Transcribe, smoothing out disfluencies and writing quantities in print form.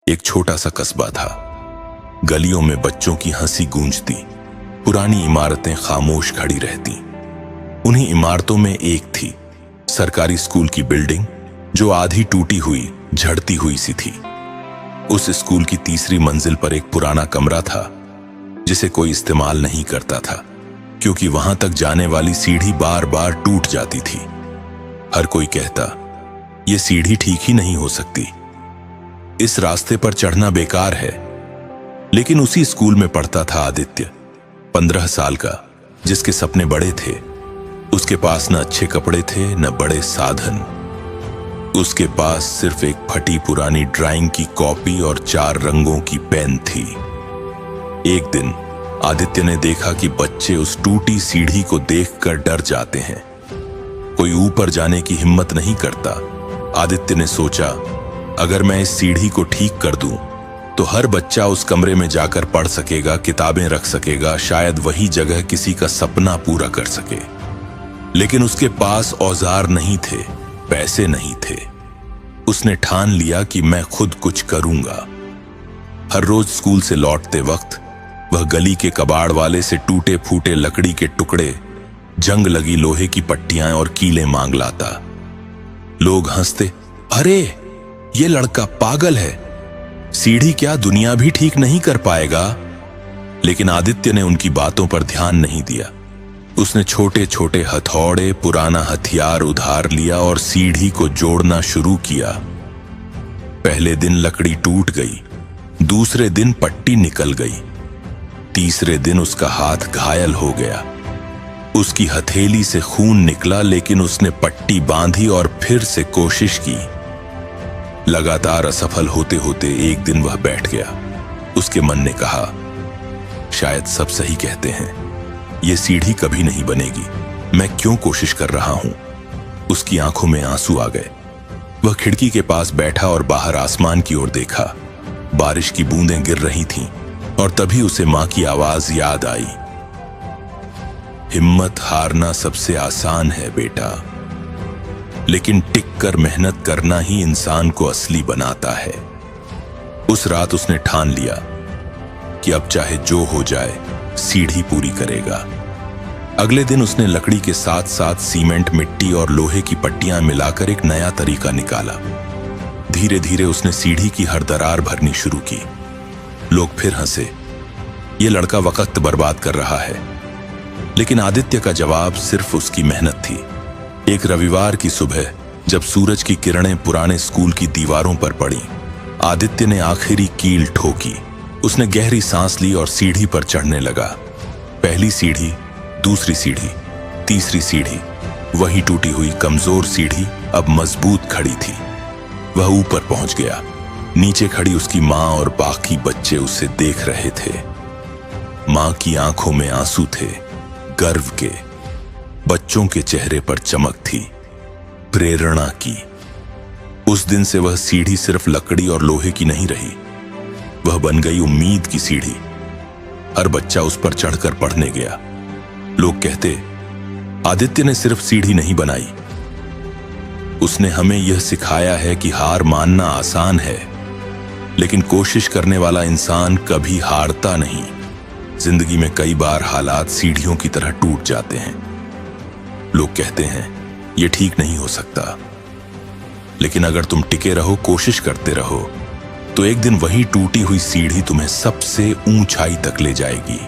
एक छोटा सा कस्बा था। गलियों में बच्चों की हंसी गूंजती, पुरानी इमारतें खामोश खड़ी रहती। उन्हीं इमारतों में एक थी सरकारी स्कूल की बिल्डिंग, जो आधी टूटी हुई, झड़ती हुई सी थी। उस स्कूल की तीसरी मंजिल पर एक पुराना कमरा था जिसे कोई इस्तेमाल नहीं करता था, क्योंकि वहां तक जाने वाली सीढ़ी बार बार टूट जाती थी। हर कोई कहता, यह सीढ़ी ठीक ही नहीं हो सकती, इस रास्ते पर चढ़ना बेकार है। लेकिन उसी स्कूल में पढ़ता था आदित्य, 15 साल का, जिसके सपने बड़े थे। उसके पास न अच्छे कपड़े थे, न बड़े साधन। उसके पास सिर्फ एक फटी पुरानी ड्राइंग की कॉपी और 4 रंगों की पेन थी। एक दिन आदित्य ने देखा कि बच्चे उस टूटी सीढ़ी को देखकर डर जाते हैं। कोई ऊपर जाने की हिम्मत नहीं करता। आदित्य ने सोचा, अगर मैं इस सीढ़ी को ठीक कर दूं, तो हर बच्चा उस कमरे में जाकर पढ़ सकेगा, किताबें रख सकेगा, शायद वही जगह किसी का सपना पूरा कर सके। लेकिन उसके पास औजार नहीं थे, पैसे नहीं थे। उसने ठान लिया कि मैं खुद कुछ करूंगा। हर रोज स्कूल से लौटते वक्त वह गली के कबाड़ वाले से टूटे फूटे लकड़ी के टुकड़े, जंग लगी लोहे की पट्टियां और कीलें मांग लाता। लोग हंसते, अरे ये लड़का पागल है, सीढ़ी क्या दुनिया भी ठीक नहीं कर पाएगा। लेकिन आदित्य ने उनकी बातों पर ध्यान नहीं दिया। उसने छोटे छोटे हथौड़े, पुराना हथियार उधार लिया और सीढ़ी को जोड़ना शुरू किया। पहले दिन लकड़ी टूट गई, दूसरे दिन पट्टी निकल गई, तीसरे दिन उसका हाथ घायल हो गया। उसकी हथेली से खून निकला, लेकिन उसने पट्टी बांधी और फिर से कोशिश की। लगातार असफल होते होते एक दिन वह बैठ गया। उसके मन ने कहा, शायद सब सही कहते हैं, यह सीढ़ी कभी नहीं बनेगी, मैं क्यों कोशिश कर रहा हूं। उसकी आंखों में आंसू आ गए। वह खिड़की के पास बैठा और बाहर आसमान की ओर देखा। बारिश की बूंदें गिर रही थीं और तभी उसे मां की आवाज याद आई, हिम्मत हारना सबसे आसान है बेटा, लेकिन टिक कर मेहनत करना ही इंसान को असली बनाता है। उस रात उसने ठान लिया कि अब चाहे जो हो जाए, सीढ़ी पूरी करेगा। अगले दिन उसने लकड़ी के साथ साथ सीमेंट, मिट्टी और लोहे की पट्टियां मिलाकर एक नया तरीका निकाला। धीरे धीरे उसने सीढ़ी की हर दरार भरनी शुरू की। लोग फिर हंसे, ये लड़का वक्त बर्बाद कर रहा है। लेकिन आदित्य का जवाब सिर्फ उसकी मेहनत थी। एक रविवार की सुबह जब सूरज की किरणें पुराने स्कूल की दीवारों पर पड़ी, आदित्य ने आखिरी कील ठोकी। उसने गहरी सांस ली और सीढ़ी पर चढ़ने लगा। पहली सीढ़ी, दूसरी सीढ़ी, तीसरी सीढ़ी, वही टूटी हुई कमजोर सीढ़ी अब मजबूत खड़ी थी। वह ऊपर पहुंच गया। नीचे खड़ी उसकी मां और बाकी बच्चे उसे देख रहे थे। मां की आंखों में आंसू थे, गर्व के। बच्चों के चेहरे पर चमक थी, प्रेरणा की। उस दिन से वह सीढ़ी सिर्फ लकड़ी और लोहे की नहीं रही, वह बन गई उम्मीद की सीढ़ी। हर बच्चा उस पर चढ़कर पढ़ने गया। लोग कहते, आदित्य ने सिर्फ सीढ़ी नहीं बनाई, उसने हमें यह सिखाया है कि हार मानना आसान है, लेकिन कोशिश करने वाला इंसान कभी हारता नहीं। जिंदगी में कई बार हालात सीढ़ियों की तरह टूट जाते हैं। लोग कहते हैं यह ठीक नहीं हो सकता, लेकिन अगर तुम टिके रहो, कोशिश करते रहो, तो एक दिन वही टूटी हुई सीढ़ी तुम्हें सबसे ऊंचाई तक ले जाएगी।